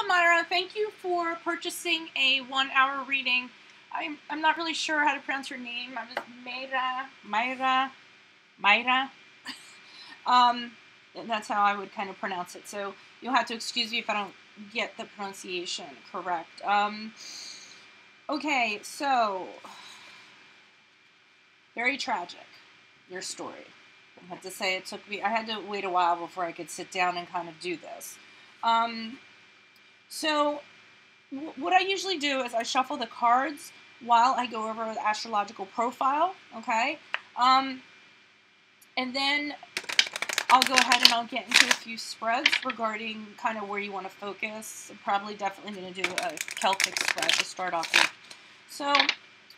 Hello, Myra. Thank you for purchasing a 1-hour reading. I'm not really sure how to pronounce your name. I'm just Mayra. And that's how I would kind of pronounce it. So you'll have to excuse me if I don't get the pronunciation correct. Okay, so very tragic, your story. I have to say I had to wait a while before I could sit down and kind of do this. So what I usually do is I shuffle the cards while I go over the astrological profile, okay? And then I'll go ahead and I'll get into a few spreads regarding kind of where you want to focus. I'm probably definitely going to do a Celtic spread to start off with. So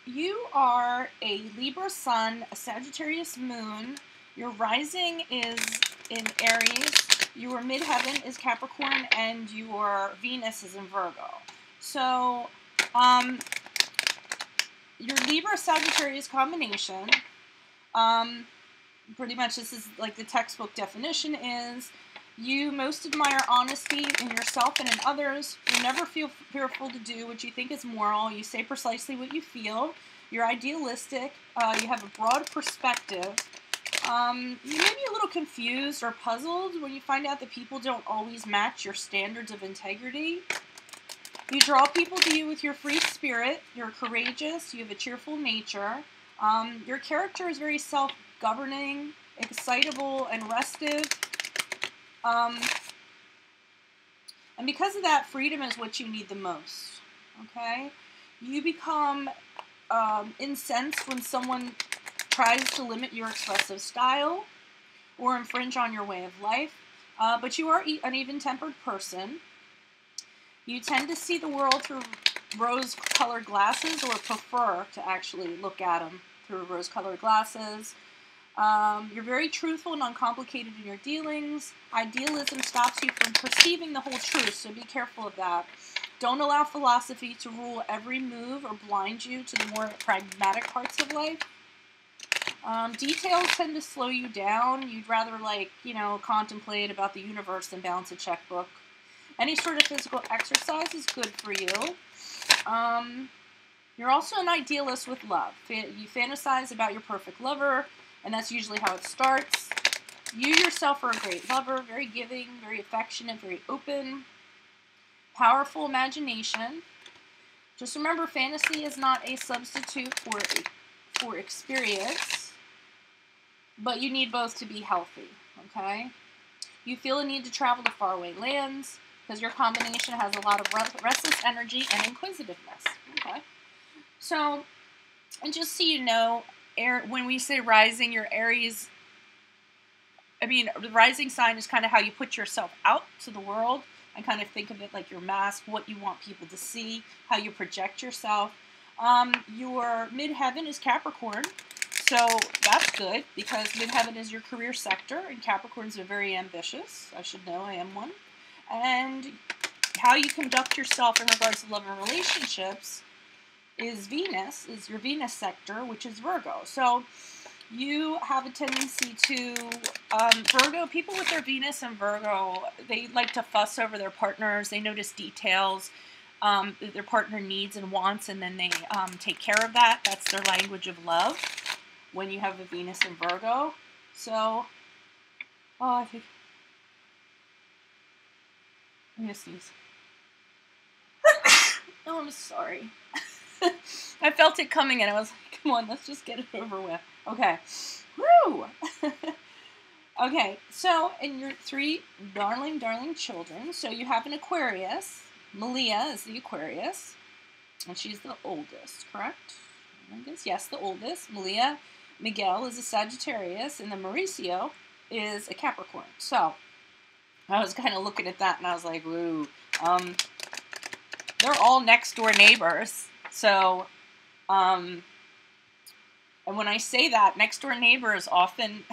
you are a Libra sun, a Sagittarius moon. Your rising is in Aries. Your midheaven is Capricorn, and your Venus is in Virgo. So your Libra-Sagittarius combination, pretty much this is like the textbook definition is, you most admire honesty in yourself and in others. You never feel fearful to do what you think is moral. You say precisely what you feel. You're idealistic. You have a broad perspective. You may be a little confused or puzzled when you find out that people don't always match your standards of integrity. You draw people to you with your free spirit. You're courageous. You have a cheerful nature. Your character is very self-governing, excitable, and restive. And because of that, freedom is what you need the most. Okay? You become incensed when someone tries to limit your expressive style or infringe on your way of life. But you are an even-tempered person. You tend to see the world through rose-colored glasses, or prefer to actually look at them through rose-colored glasses. You're very truthful and uncomplicated in your dealings. Idealism stops you from perceiving the whole truth, so be careful of that. Don't allow philosophy to rule every move or blind you to the more pragmatic parts of life. Details tend to slow you down. You'd rather, contemplate about the universe than balance a checkbook. Any sort of physical exercise is good for you. You're also an idealist with love. You fantasize about your perfect lover, and that's usually how it starts. You yourself are a great lover, very giving, very affectionate, very open, powerful imagination. Just remember, fantasy is not a substitute for experience, but you need both to be healthy, okay? You feel a need to travel to faraway lands because your combination has a lot of restless energy and inquisitiveness, okay? So, and just so you know, when we say rising, your Aries, the rising sign is kind of how you put yourself out to the world. I kind of think of it like your mask, what you want people to see, how you project yourself. Your midheaven is Capricorn, so that's good because midheaven is your career sector, and Capricorns are very ambitious. I should know, I am one. And how you conduct yourself in regards to love and relationships is your Venus sector, which is Virgo. So you have a tendency to, Virgo, people with their Venus and Virgo, they like to fuss over their partners. They notice details that their partner needs and wants, and then they take care of that. That's their language of love when you have a Venus and Virgo. So, I think I'm going to sneeze. Oh, I'm sorry. I felt it coming and I was like, come on, let's just get it over with. Okay. Woo! Okay, so, and your 3 darling children. So you have an Aquarius. Malia is the Aquarius. And she's the oldest, correct? Yes, the oldest. Malia Miguel is a Sagittarius. And then Mauricio is a Capricorn. So, I was kind of looking at that and I was like, woo. They're all next door neighbors. So, and when I say that, next door neighbors often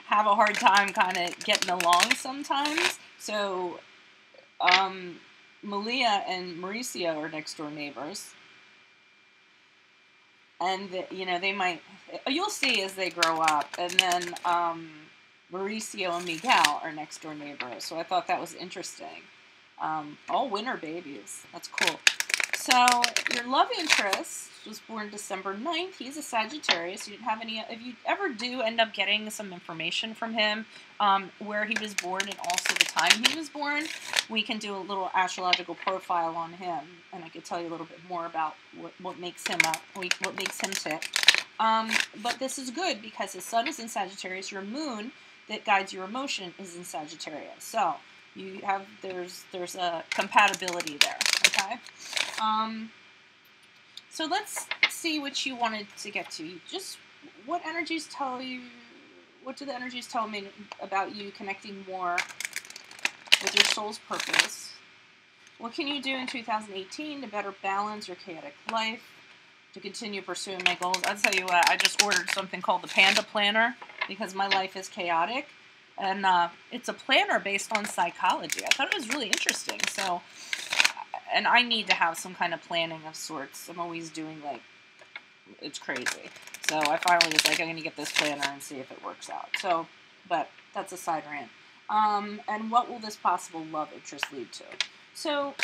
have a hard time kind of getting along sometimes. So, Malia and Mauricio are next door neighbors. And, they might, you'll see as they grow up. And then, Mauricio and Miguel are next door neighbors. So I thought that was interesting. All winter babies. That's cool. So your love interest was born December 9th. He's a Sagittarius. You didn't have any. If you ever do end up getting some information from him, where he was born and also the time he was born, we can do a little astrological profile on him, and I could tell you a little bit more about what makes him up, what makes him tick. But this is good because his sun is in Sagittarius. Your moon that guides your emotion is in Sagittarius. So you have there's a compatibility there. Okay. So let's see what you wanted to get to. Just what energies tell you, what do the energies tell me about you connecting more with your soul's purpose? What can you do in 2018 to better balance your chaotic life, to continue pursuing my goals? I'll tell you what, I just ordered something called the Panda Planner because my life is chaotic. And it's a planner based on psychology. I thought it was really interesting. So, and I need to have some kind of planning of sorts. I'm always doing, like, it's crazy. So I finally was like, I'm going to get this planner and see if it works out. So, but that's a side rant. And what will this possible love interest lead to? So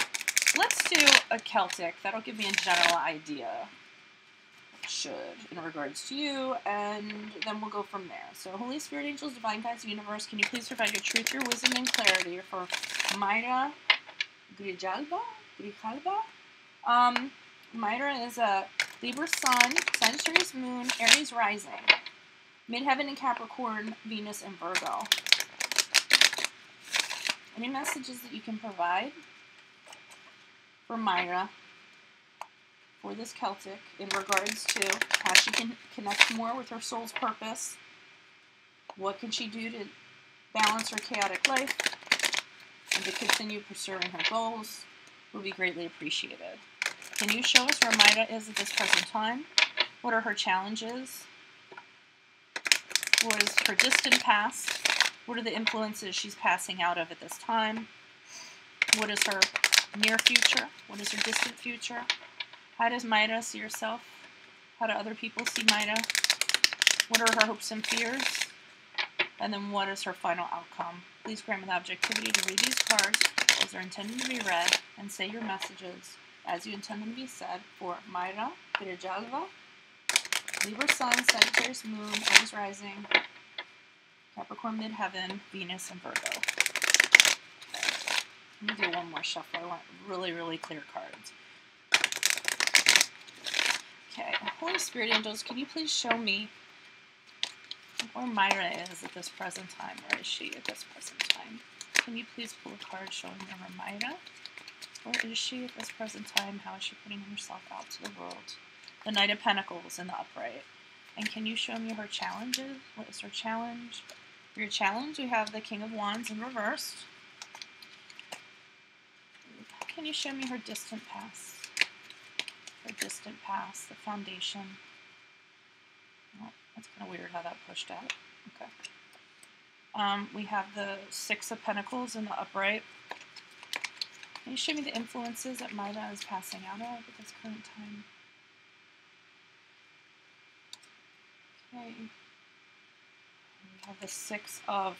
let's do a Celtic. That'll give me a general idea. Should in regards to you, and then we'll go from there. So Holy Spirit, angels, divine guides, universe, can you please provide your truth, your wisdom, and clarity for MayraG? MayraG is a Libra sun, Sagittarius moon, Aries rising, midheaven in Capricorn, Venus in Virgo. Any messages that you can provide for MayraG for this Celtic in regards to how she can connect more with her soul's purpose? What can she do to balance her chaotic life and to continue pursuing her goals? Will be greatly appreciated. Can you show us where MayraG is at this present time? What are her challenges? What is her distant past? What are the influences she's passing out of at this time? What is her near future? What is her distant future? How does MayraG see herself? How do other people see MayraG? What are her hopes and fears? And then what is her final outcome? Please grant me the objectivity to read these cards as they're intended to be read and say your messages as you intend them to be said for MayraG, Libra sun, Sagittarius moon, Aries rising, Capricorn midheaven, Venus, and Virgo. Okay. Let me do one more shuffle. I want really, really clear cards. Okay, Holy Spirit angels, can you please show me where MayraG is at this present time? Where is she at this present time? Can you please pull a card showing me where MayraG? Where is she at this present time? How is she putting herself out to the world? The Knight of Pentacles in the upright. And can you show me her challenges? What is her challenge? For your challenge, we have the King of Wands in reverse. Can you show me her distant past? Her distant past, the foundation. Oh, that's kind of weird how that pushed out. Okay. We have the Six of Pentacles in the upright. Can you show me the influences that MayraG is passing out of at this current time? Okay. We have the Six of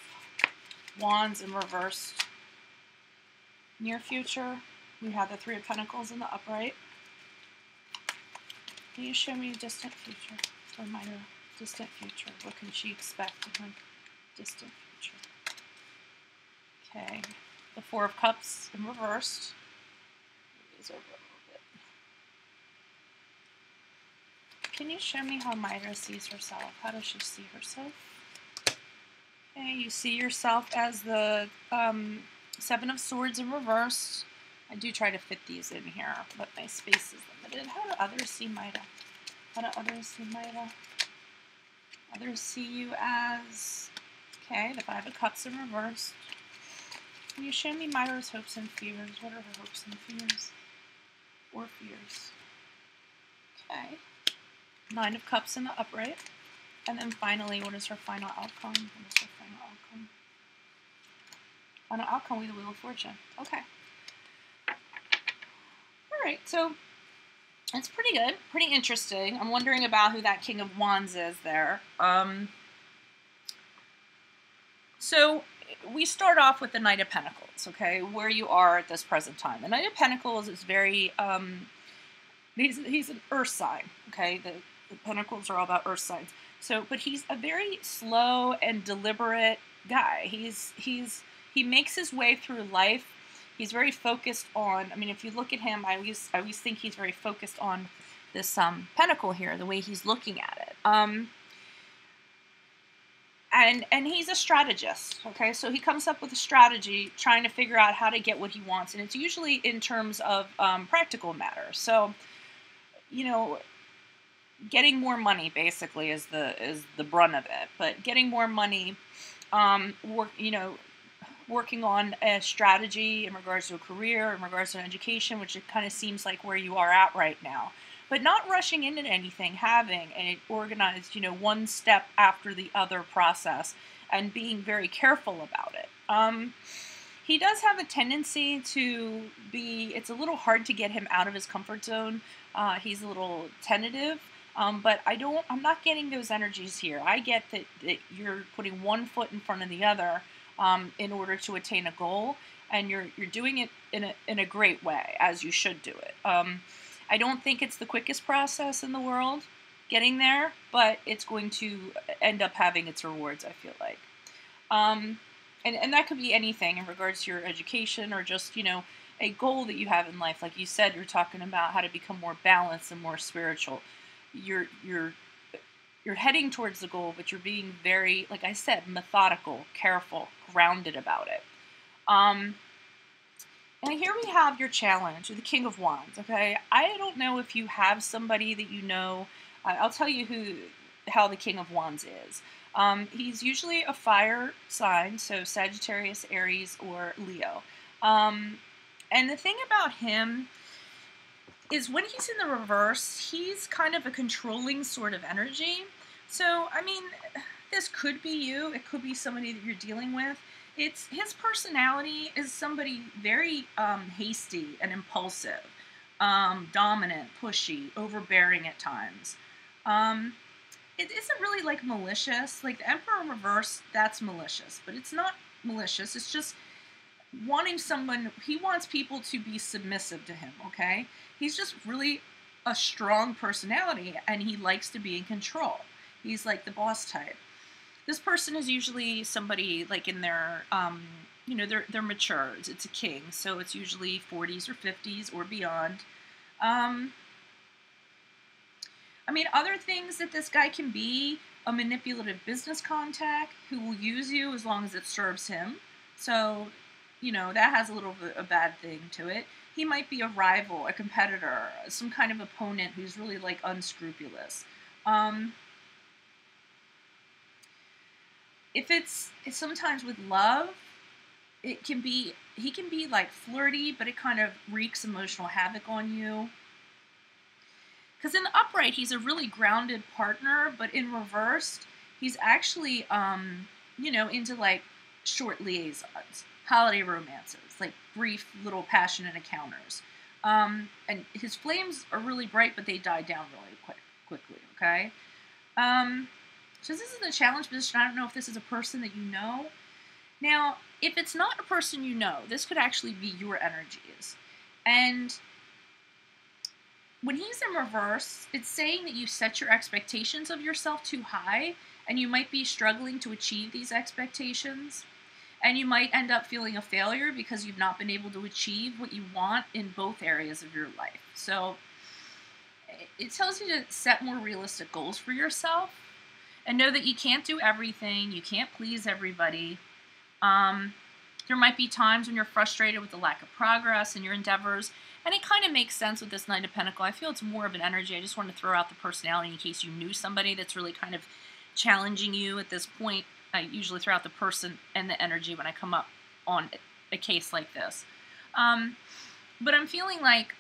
Wands in reverse. Near future, we have the Three of Pentacles in the upright. Can you show me distant future for MayraG? Distant future. What can she expect in her distant future? Okay. The Four of Cups in reversed. These over a little bit. Can you show me how MayraG sees herself? How does she see herself? Okay, you see yourself as the Seven of Swords in reverse. I do try to fit these in here, but my space is limited. How do others see MayraG? How do others see MayraG? Others see you as, okay, the Five of Cups in reverse. Can you show me MayraG's hopes and fears? What are her hopes and fears? Or fears? Okay. Nine of Cups in the upright. And then finally, what is her final outcome? What is her final outcome? Final outcome with the Wheel of Fortune. Okay. Alright, so it's pretty good. Pretty interesting. I'm wondering about who that King of Wands is there. So we start off with the Knight of Pentacles. Wands, okay, where you are at this present time. The Knight of Pentacles is very, he's an earth sign, okay? The Pentacles are all about earth signs. So, but he's a very slow and deliberate guy. He makes his way through life. He's very focused on, I mean, if you look at him, I always think he's very focused on this pentacle here, the way he's looking at it. And he's a strategist, okay? So he comes up with a strategy trying to figure out how to get what he wants, and it's usually in terms of practical matters. So, you know, getting more money basically is the brunt of it. But getting more money, working on a strategy in regards to a career, in regards to an education, which it kind of seems like where you are at right now. But not rushing into anything, having an organized, one step after the other process, and being very careful about it. He does have a tendency to be, it's a little hard to get him out of his comfort zone. He's a little tentative, but I'm not getting those energies here. I get that you're putting one foot in front of the other in order to attain a goal, and you're doing it in a great way, as you should do it. I don't think it's the quickest process in the world getting there, but it's going to end up having its rewards, I feel like. And that could be anything in regards to your education, or just, a goal that you have in life. Like you said, you're talking about how to become more balanced and more spiritual. You're heading towards the goal, but you're being very, like I said, methodical, careful, grounded about it. And here we have your challenge, the King of Wands, okay? I don't know if you have somebody that you know. I'll tell you how the King of Wands is. He's usually a fire sign, so Sagittarius, Aries, or Leo. And the thing about him is when he's in the reverse, he's kind of a controlling sort of energy. So, I mean, this could be you. It could be somebody that you're dealing with. His personality is somebody very hasty and impulsive, dominant, pushy, overbearing at times. It isn't really like malicious. Like the Emperor in reverse, that's malicious, but it's not malicious. It's just wanting someone. He wants people to be submissive to him. Okay, he's just really a strong personality, and he likes to be in control. He's like the boss type. This person is usually somebody like in their, they're mature. It's a king, so it's usually 40s or 50s or beyond. Other things that this guy can be: a manipulative business contact who will use you as long as it serves him. So, that has a little bit a bad thing to it. He might be a rival, a competitor, some kind of opponent who's really like unscrupulous. If it's sometimes with love, he can be like flirty, but it kind of wreaks emotional havoc on you. Because in the upright, he's a really grounded partner, but in reversed, he's actually, into like short liaisons, holiday romances, like brief little passionate encounters. And his flames are really bright, but they die down really quickly, okay? So this is the challenge position. I don't know if this is a person that you know. Now, if it's not a person you know, this could actually be your energies. And when he's in reverse, it's saying that you set your expectations of yourself too high, and you might be struggling to achieve these expectations. And you might end up feeling a failure because you've not been able to achieve what you want in both areas of your life. So it tells you to set more realistic goals for yourself. And know that you can't do everything. You can't please everybody. There might be times when you're frustrated with the lack of progress in your endeavors. And it kind of makes sense with this Knight of Pentacles. I feel it's more of an energy. I just want to throw out the personality in case you knew somebody that's really kind of challenging you at this point. I usually throw out the person and the energy when I come up on a case like this. But I'm feeling like,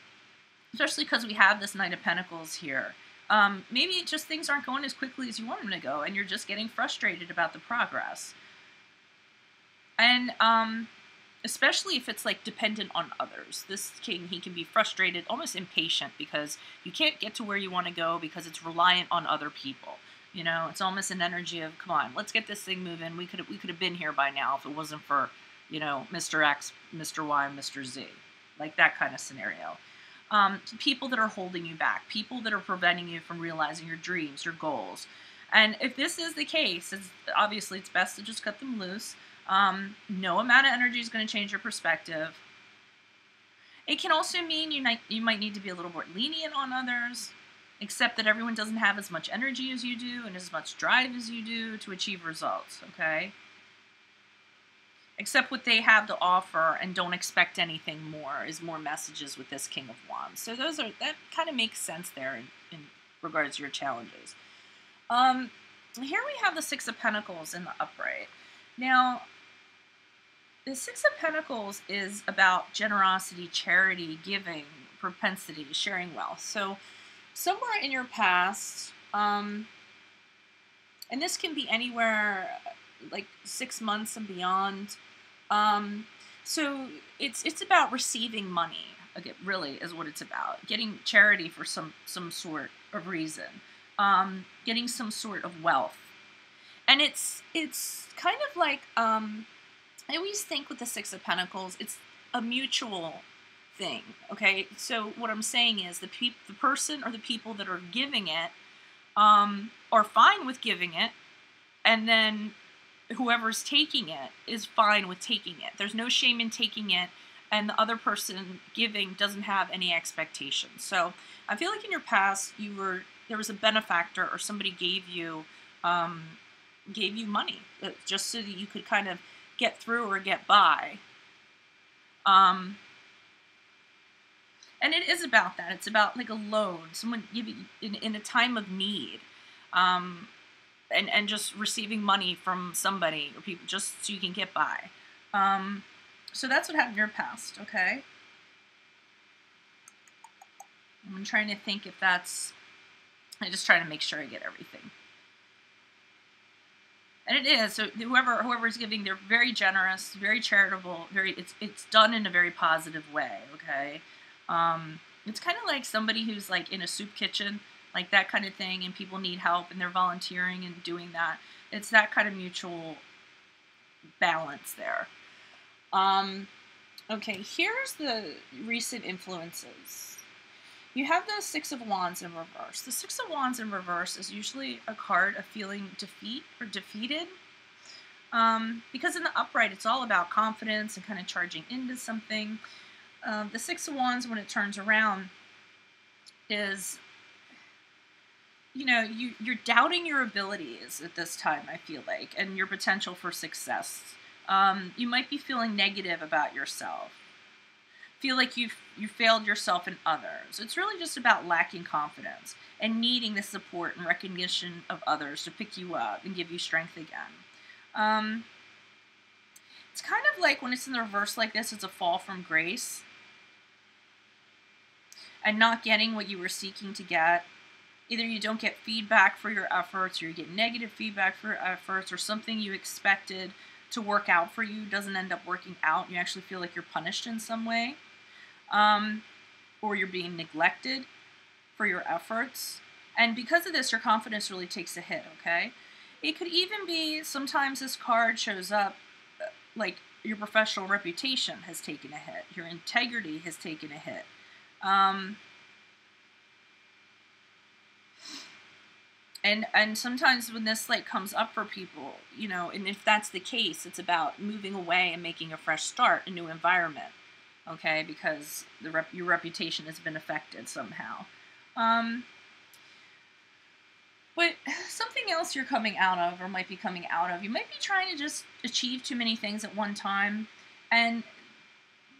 especially because we have this Knight of Pentacles here, maybe just things aren't going as quickly as you want them to go, and you're just getting frustrated about the progress. And especially if it's like dependent on others. This king, he can be frustrated, almost impatient, because you can't get to where you want to go because it's reliant on other people. It's almost an energy of, come on, let's get this thing moving. We could have been here by now if it wasn't for you know, Mr. X, Mr. Y, Mr. Z, like that kind of scenario. People that are holding you back, people that are preventing you from realizing your dreams, your goals. And if this is the case, obviously it's best to just cut them loose. No amount of energy is going to change your perspective. It can also mean you might need to be a little more lenient on others, except that everyone doesn't have as much energy as you do and as much drive as you do to achieve results, okay? Accept what they have to offer and don't expect anything more is more messages with this King of Wands. So that kind of makes sense there in regards to your challenges. Here we have the Six of Pentacles in the upright. Now, the Six of Pentacles is about generosity, charity, giving, propensity, sharing wealth. So somewhere in your past, and this can be anywhere like 6 months and beyond. So it's about receiving money. Again, really is what it's about. Getting charity for some sort of reason. Getting some sort of wealth. And it's kind of like, I always think with the Six of Pentacles, it's a mutual thing, okay? So what I'm saying is the person or the people that are giving it are fine with giving it, and then whoever's taking it is fine with taking it. There's no shame in taking it, and the other person giving doesn't have any expectations. So I feel like in your past, there was a benefactor or somebody gave you money just so that you could kind of get through or get by. And it is about that. It's about like a loan, someone giving in a time of need, and just receiving money from somebody or people just so you can get by. So that's what happened in your past, okay? I'm trying to think if that's, I'm just trying to make sure I get everything. And it is, so whoever is giving, they're very generous, very charitable, it's done in a very positive way, okay? It's kind of like somebody who's like in a soup kitchen, like that kind of thing, and people need help and they're volunteering and doing that. It's that kind of mutual balance there. Okay, here's the recent influences. You have the Six of Wands in reverse. The Six of Wands in reverse is usually a card of feeling defeat or defeated. Because in the upright, it's all about confidence and kind of charging into something. The Six of Wands, when it turns around, is, you know, you're doubting your abilities at this time, I feel like, and your potential for success. You might be feeling negative about yourself. Feel like you failed yourself and others. It's really just about lacking confidence and needing the support and recognition of others to pick you up and give you strength again. It's kind of like when it's in the reverse like this, it's a fall from grace and not getting what you were seeking to get. Either you don't get feedback for your efforts, or you get negative feedback for your efforts, or something you expected to work out for you doesn't end up working out. You actually feel like you're punished in some way. Or you're being neglected for your efforts. And because of this, your confidence really takes a hit, okay? It could even be, sometimes this card shows up like your professional reputation has taken a hit. Your integrity has taken a hit. And sometimes when this like comes up for people, you know, and if that's the case, it's about moving away and making a fresh start, a new environment. Okay, because your reputation has been affected somehow. But something else you're coming out of, or might be coming out of, you might be trying to just achieve too many things at one time. And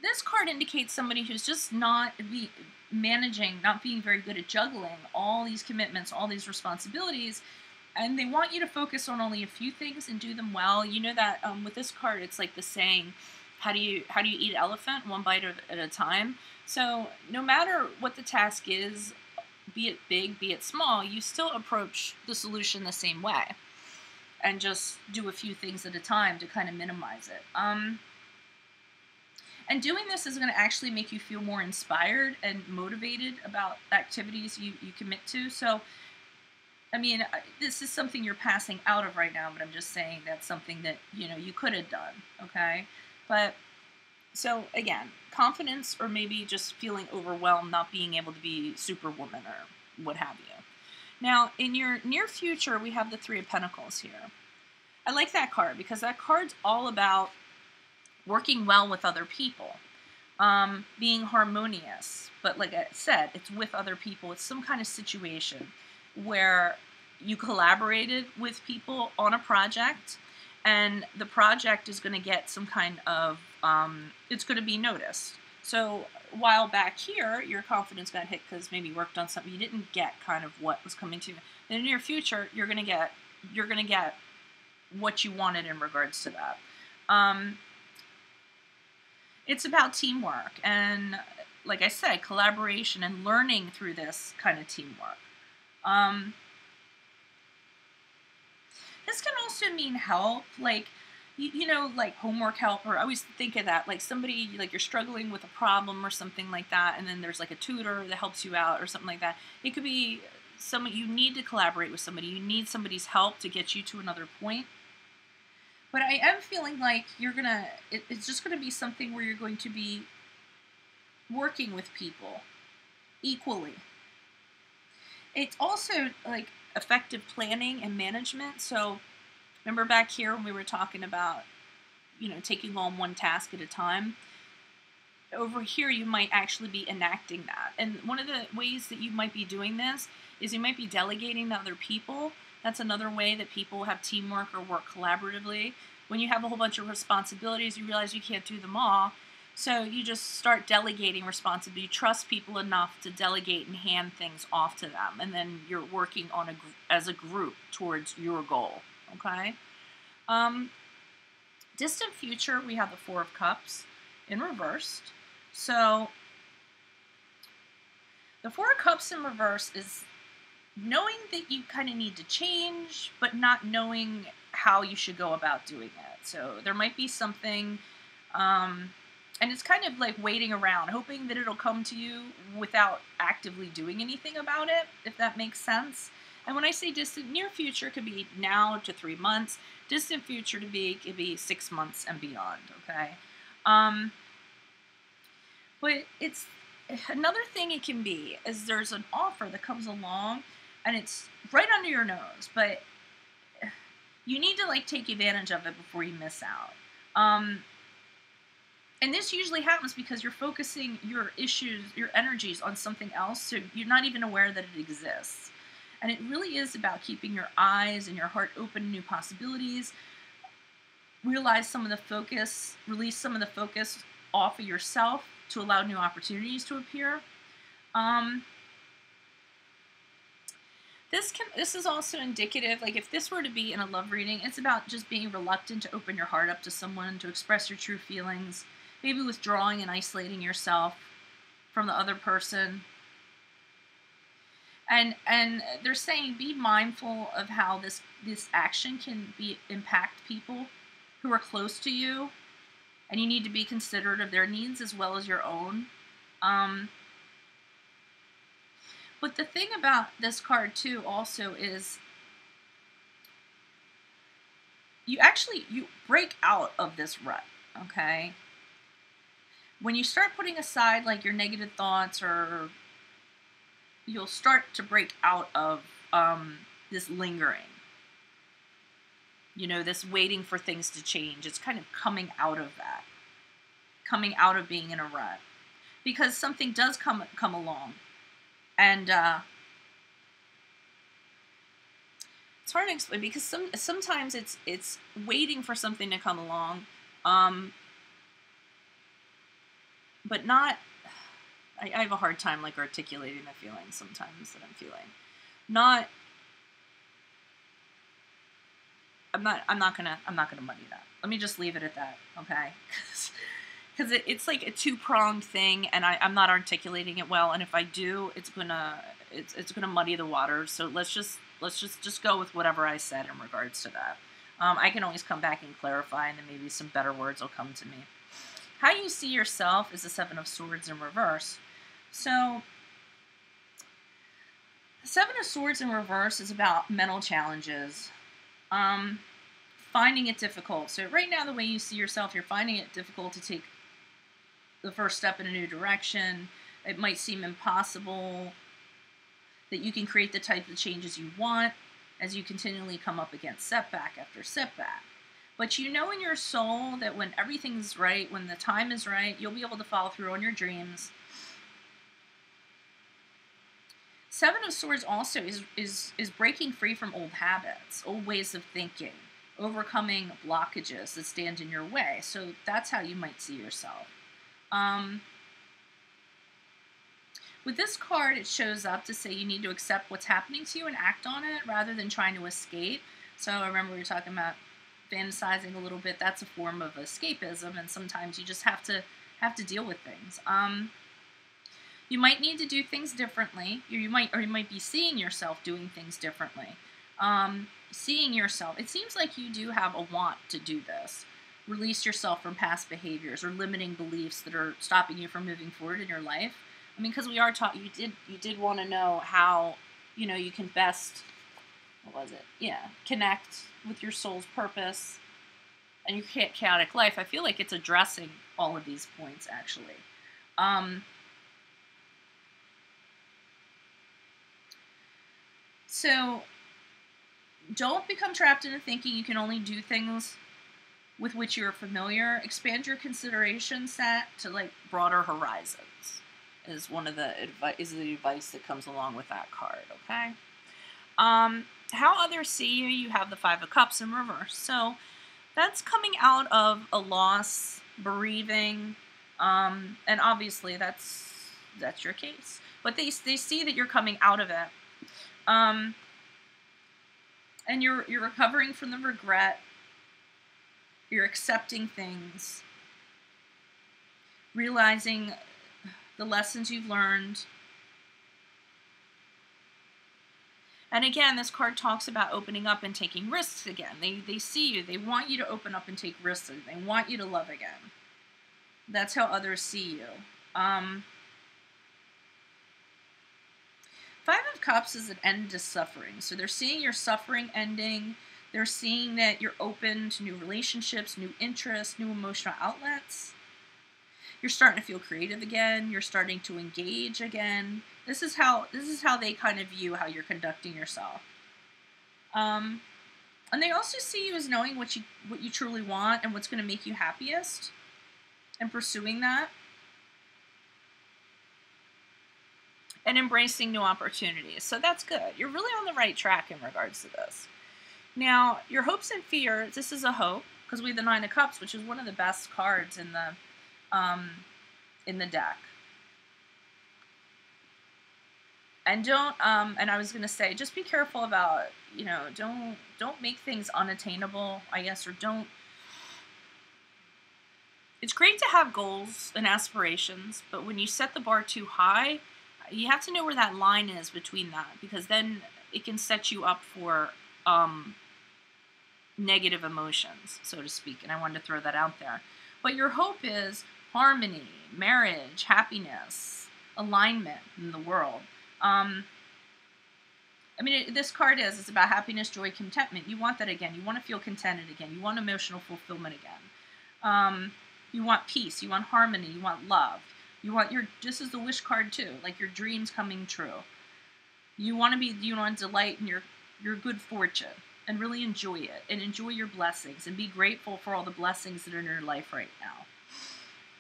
this card indicates somebody who's just not being very good at juggling all these commitments, all these responsibilities. And they want you to focus on only a few things and do them well. You know that with this card, it's like the saying, how do you eat elephant? One bite at a time. So no matter what the task is, be it big, be it small, you still approach the solution the same way. And just do a few things at a time to kind of minimize it. And doing this is going to actually make you feel more inspired and motivated about activities you commit to. So, I mean, this is something you're passing out of right now, but I'm just saying that's something that, you know, you could have done, okay? But, so again, confidence or maybe just feeling overwhelmed, not being able to be superwoman or what have you. Now, in your near future, we have the Three of Pentacles here. I like that card because that card's all about working well with other people, being harmonious. But like I said, it's with other people. It's some kind of situation where you collaborated with people on a project, and the project is going to get some kind of, it's going to be noticed. So a while back here, your confidence got hit because maybe you worked on something you didn't get kind of what was coming to you. In the near future, you're going to get what you wanted in regards to that. It's about teamwork and, like I said, collaboration and learning through this kind of teamwork. This can also mean help, like, you know, like homework help, or I always think of that, like somebody, like you're struggling with a problem or something like that, and then there's like a tutor that helps you out or something like that. It could be someone, you need to collaborate with somebody, you need somebody's help to get you to another point. But I am feeling like it's just gonna be something where you're going to be working with people equally. It's also like effective planning and management. So remember back here when we were talking about, you know, taking on one task at a time? Over here, you might actually be enacting that. And one of the ways that you might be doing this is you might be delegating to other people. That's another way that people have teamwork or work collaboratively. When you have a whole bunch of responsibilities, you realize you can't do them all. So you just start delegating responsibility. You trust people enough to delegate and hand things off to them. And then you're working on as a group towards your goal. Okay? Distant future, we have the Four of Cups in reversed. So the Four of Cups in reverse is knowing that you kind of need to change, but not knowing how you should go about doing it. So there might be something, and it's kind of like waiting around, hoping that it'll come to you without actively doing anything about it, if that makes sense. And when I say distant, near future, it could be now to 3 months. Distant future could be 6 months and beyond, okay? But it's another thing it can be is there's an offer that comes along and it's right under your nose, but you need to like take advantage of it before you miss out. And this usually happens because you're focusing your issues, your energies on something else, so you're not even aware that it exists. And it really is about keeping your eyes and your heart open to new possibilities. Realize some of the focus, release some of the focus off of yourself to allow new opportunities to appear. This is also indicative, like if this were to be in a love reading, it's about just being reluctant to open your heart up to someone, to express your true feelings, maybe withdrawing and isolating yourself from the other person. And they're saying be mindful of how this action can impact people who are close to you, and you need to be considerate of their needs as well as your own. But the thing about this card too also is you break out of this rut, okay? When you start putting aside like your negative thoughts, or you'll start to break out of this lingering. You know, this waiting for things to change. It's kind of coming out of that. Coming out of being in a rut. Because something does come along. And it's hard to explain because sometimes it's waiting for something to come along, but not. I have a hard time like articulating the feelings sometimes that I'm feeling. I'm not gonna muddy that. Let me just leave it at that, okay? Because it's like a two-pronged thing, and I'm not articulating it well. And if I do, it's gonna muddy the waters. So let's just go with whatever I said in regards to that. I can always come back and clarify, and then maybe some better words will come to me. How you see yourself is the Seven of Swords in reverse. So the Seven of Swords in reverse is about mental challenges, finding it difficult. So right now, the way you see yourself, you're finding it difficult to take the first step in a new direction. It might seem impossible that you can create the type of changes you want as you continually come up against setback after setback. But you know in your soul that when everything's right, when the time is right, you'll be able to follow through on your dreams. Seven of Swords also is breaking free from old habits, old ways of thinking, overcoming blockages that stand in your way. So that's how you might see yourself. With this card, it shows up to say you need to accept what's happening to you and act on it rather than trying to escape. So I remember we were talking about fantasizing a little bit. That's a form of escapism, and sometimes you just have to deal with things. You might need to do things differently. You might be seeing yourself doing things differently. Seeing yourself. It seems like you do have a want to do this. Release yourself from past behaviors or limiting beliefs that are stopping you from moving forward in your life. I mean, because we are taught, you did want to know how, you can best, connect with your soul's purpose and your chaotic life. I feel like it's addressing all of these points, actually. So don't become trapped into thinking you can only do things with which you're familiar. Expand your consideration set to broader horizons is the advice that comes along with that card, okay? How others see you, you have the Five of Cups in reverse. So that's coming out of a loss, bereaving, and obviously that's your case. But they see that you're coming out of it. And you're recovering from the regret. You're accepting things, realizing the lessons you've learned. And again, this card talks about opening up and taking risks again. They see you. They want you to open up and take risks. They want you to love again. That's how others see you. Five of Cups is an end to suffering. So they're seeing your suffering ending. They're seeing that you're open to new relationships, new interests, new emotional outlets. You're starting to feel creative again. You're starting to engage again. This is how they kind of view how you're conducting yourself. And they also see you as knowing what you truly want and what's going to make you happiest, and pursuing that, and embracing new opportunities. So that's good. You're really on the right track in regards to this. Now, your hopes and fears. This is a hope because we have the Nine of Cups, which is one of the best cards in the deck. And and I was going to say, just be careful about, don't make things unattainable, I guess, or don't. It's great to have goals and aspirations, but when you set the bar too high, you have to know where that line is between that, because then it can set you up for negative emotions, so to speak. And I wanted to throw that out there. But your hope is harmony, marriage, happiness, alignment in the world. This card it's about happiness, joy, contentment. You want that again. You want to feel contented again. You want emotional fulfillment again. You want peace. You want harmony. You want love. This is the wish card too, like your dreams coming true. You want to delight in your good fortune and really enjoy it and enjoy your blessings and be grateful for all the blessings that are in your life right now.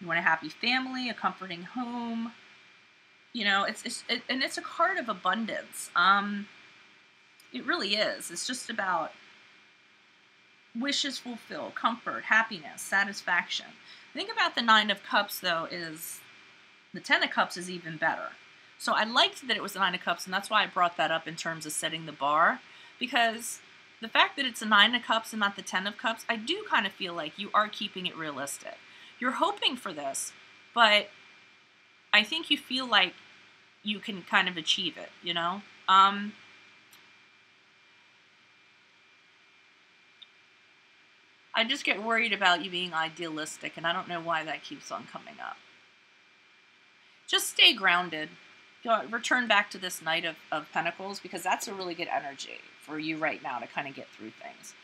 You want a happy family, a comforting home. It's a card of abundance. It really is. It's just about wishes fulfilled, comfort, happiness, satisfaction. Think about the Nine of Cups, though, is the Ten of Cups is even better. So I liked that it was the Nine of Cups, and that's why I brought that up in terms of setting the bar, because the fact that it's a Nine of Cups and not the Ten of Cups, I do kind of feel like you are keeping it realistic. You're hoping for this, but I think you feel like you can kind of achieve it, I just get worried about you being idealistic, and I don't know why that keeps on coming up. Just stay grounded. Return back to this Knight of Pentacles, because that's a really good energy for you right now to kind of get through things.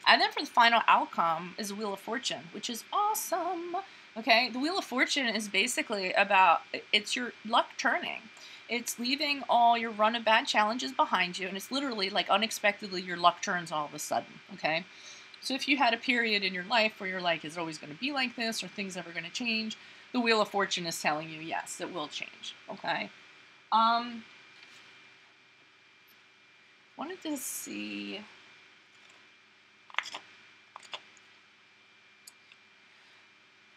And then for the final outcome is the Wheel of Fortune, which is awesome. Okay, the Wheel of Fortune is basically about, it's your luck turning. It's leaving all your run of bad challenges behind you, and it's literally like unexpectedly your luck turns all of a sudden, okay? So if you had a period in your life where you're like, is it always going to be like this, or things ever going to change? The Wheel of Fortune is telling you, yes, it will change, okay? Wanted to see...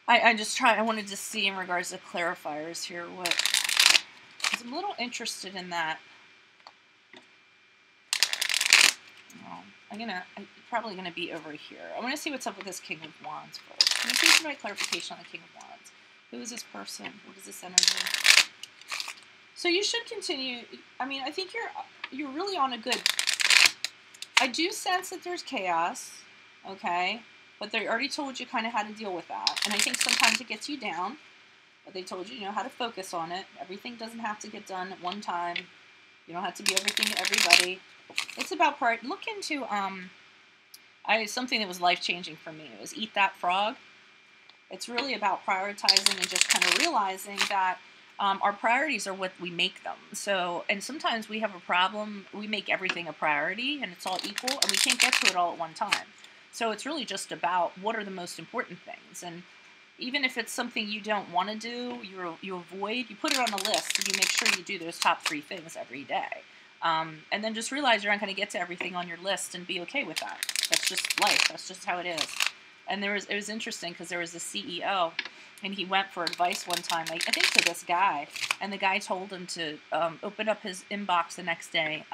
I wanted to see in regards to clarifiers here what, because I'm a little interested in that. Oh, I'm probably gonna be over here. I want to see what's up with this King of Wands first. Can you see some clarification on the King of Wands? Who is this person? What is this energy? So you should continue. I mean, I think you're really on a good. I do sense that there's chaos, okay? But they already told you kind of how to deal with that. And I think sometimes it gets you down. But they told you, you know, how to focus on it. Everything doesn't have to get done at one time. You don't have to be everything to everybody. It's about look into something that was life-changing for me. It was Eat That Frog. It's really about prioritizing and just kind of realizing that our priorities are what we make them. So, and sometimes we have a problem. We make everything a priority, and it's all equal, and we can't get to it all at one time. So it's really just about what are the most important things. And even if it's something you don't want to do, you avoid, you put it on a list, and you make sure you do those top 3 things every day. And then just realize you're not going to get to everything on your list and be okay with that. That's just life. That's just how it is. And it was interesting because there was a CEO, and he went for advice one time, I think to this guy, and the guy told him to open up his inbox the next day,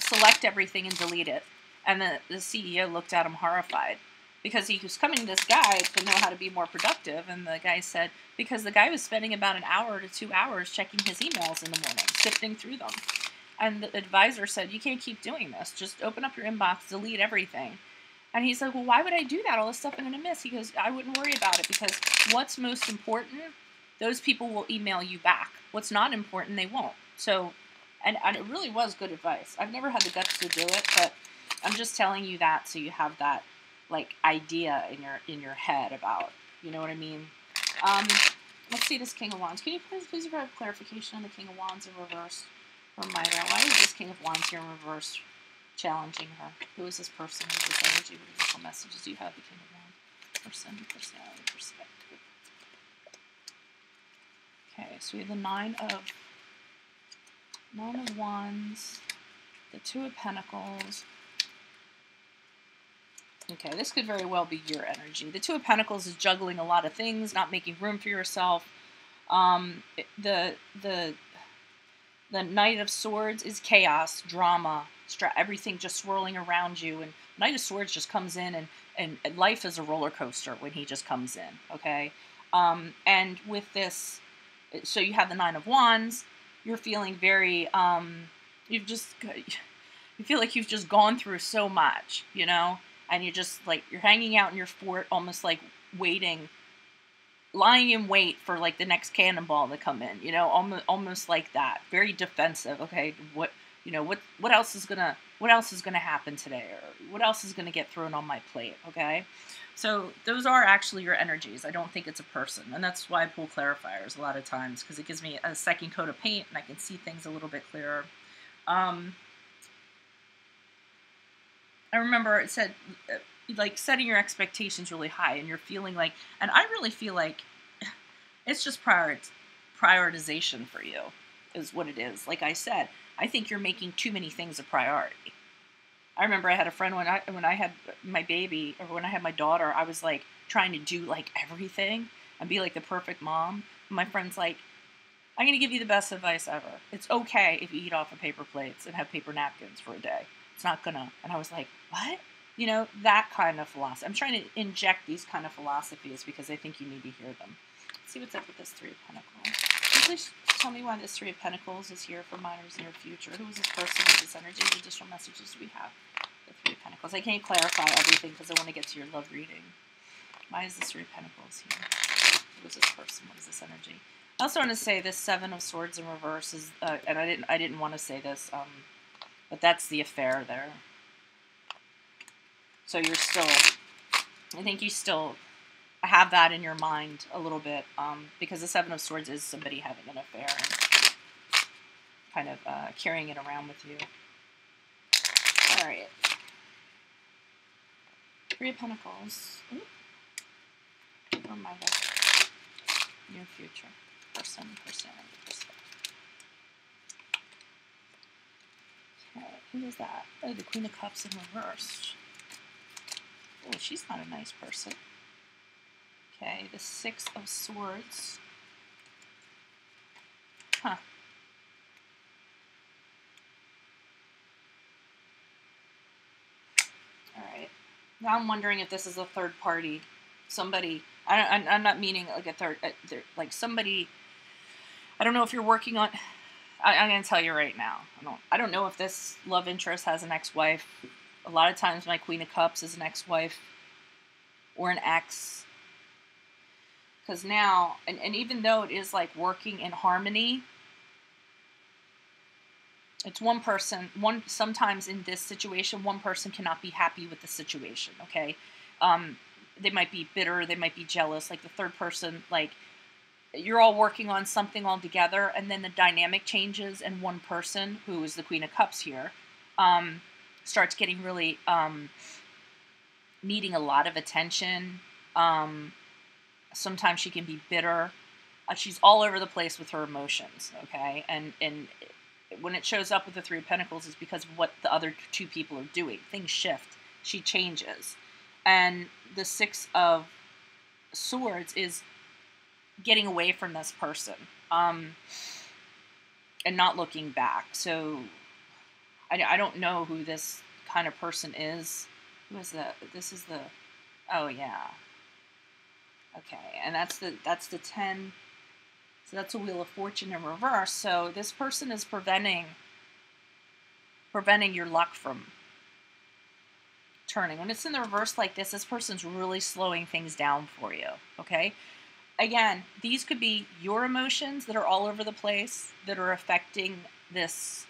select everything and delete it. And the CEO looked at him horrified because he was coming to this guy to know how to be more productive. And the guy said, because the guy was spending about an hour to 2 hours checking his emails in the morning, sifting through them. And the advisor said, you can't keep doing this. Just open up your inbox, delete everything. And he's like, well, why would I do that? All this stuff I'm going to miss. He goes, I wouldn't worry about it because what's most important, those people will email you back. What's not important, they won't. So, and it really was good advice. I've never had the guts to do it, but I'm just telling you that so you have that, like, idea in your head about, you know what I mean? Let's see this King of Wands. Can you please provide clarification on the King of Wands in reverse from Mayra? Why is this King of Wands here in reverse challenging her? Who is this person? Who is this energy? What additional messages do you have the King of Wands? Person, personality, perspective. Okay, so we have the Nine of Wands, the Two of Pentacles. Okay, this could very well be your energy. The Two of Pentacles is juggling a lot of things, not making room for yourself. The Knight of Swords is chaos, drama, everything just swirling around you. And Knight of Swords just comes in, and life is a roller coaster when he just comes in, okay? And with this, so you have the Nine of Wands, you're feeling very, you feel like you've just gone through so much, you know? And you're just, like, you're hanging out in your fort, almost like waiting, lying in wait for, like, the next cannonball to come in, you know, almost like that. Very defensive, okay? What else is gonna happen today? Or what else is gonna get thrown on my plate, okay? So those are actually your energies. I don't think it's a person. And that's why I pull clarifiers a lot of times, because it gives me a second coat of paint and I can see things a little bit clearer. I remember it said, like, setting your expectations really high, and you're feeling like, and I really feel like it's just prioritization for you is what it is. Like I said, I think you're making too many things a priority. I remember I had a friend when I had my baby, or when I had my daughter, I was like trying to do like everything and be like the perfect mom. And my friend's like, I'm going to give you the best advice ever. It's okay if you eat off of paper plates and have paper napkins for a day. It's not gonna. And I was like, what? You know, that kind of philosophy. I'm trying to inject these kind of philosophies because I think you need to hear them. Let's see what's up with this Three of Pentacles. Can you please tell me why this Three of Pentacles is here for Mayra's near future? Who is this person with this energy? What additional messages do we have? The Three of Pentacles. I can't clarify everything because I want to get to your love reading. Why is this Three of Pentacles here? Who is this person? What is this energy? I also want to say this Seven of Swords in reverse is, and I didn't want to say this, but that's the affair there. So you're still, I think you still have that in your mind a little bit, because the Seven of Swords is somebody having an affair and kind of carrying it around with you. All right. Three of Pentacles. Ooh. Or my head. Near future. Person, personality, perspective. Okay, who is that? Oh, the Queen of Cups in reverse. Oh, she's not a nice person. Okay, the Six of Swords. Huh. All right. Now I'm wondering if this is a third party. Somebody, I'm not meaning like a third, like somebody, I don't know if you're working on, I'm going to tell you right now. I don't know if this love interest has an ex-wife. A lot of times my Queen of Cups is an ex-wife or an ex. Because now, and even though it is like working in harmony, it's one person, sometimes in this situation, one person cannot be happy with the situation, okay? They might be bitter, they might be jealous, like the third person, like, you're all working on something all together, and then the dynamic changes, and one person, who is the Queen of Cups here, starts getting really, needing a lot of attention. Sometimes she can be bitter. She's all over the place with her emotions, okay? And when it shows up with the Three of Pentacles, is because of what the other two people are doing. Things shift. She changes. And the Six of Swords is getting away from this person, and not looking back. So I don't know who this kind of person is. Who is that? This is the, oh yeah. Okay, and that's the 10. So that's a Wheel of Fortune in reverse. So this person is preventing your luck from turning. When it's in the reverse like this person's really slowing things down for you, okay? Again, these could be your emotions that are all over the place that are affecting this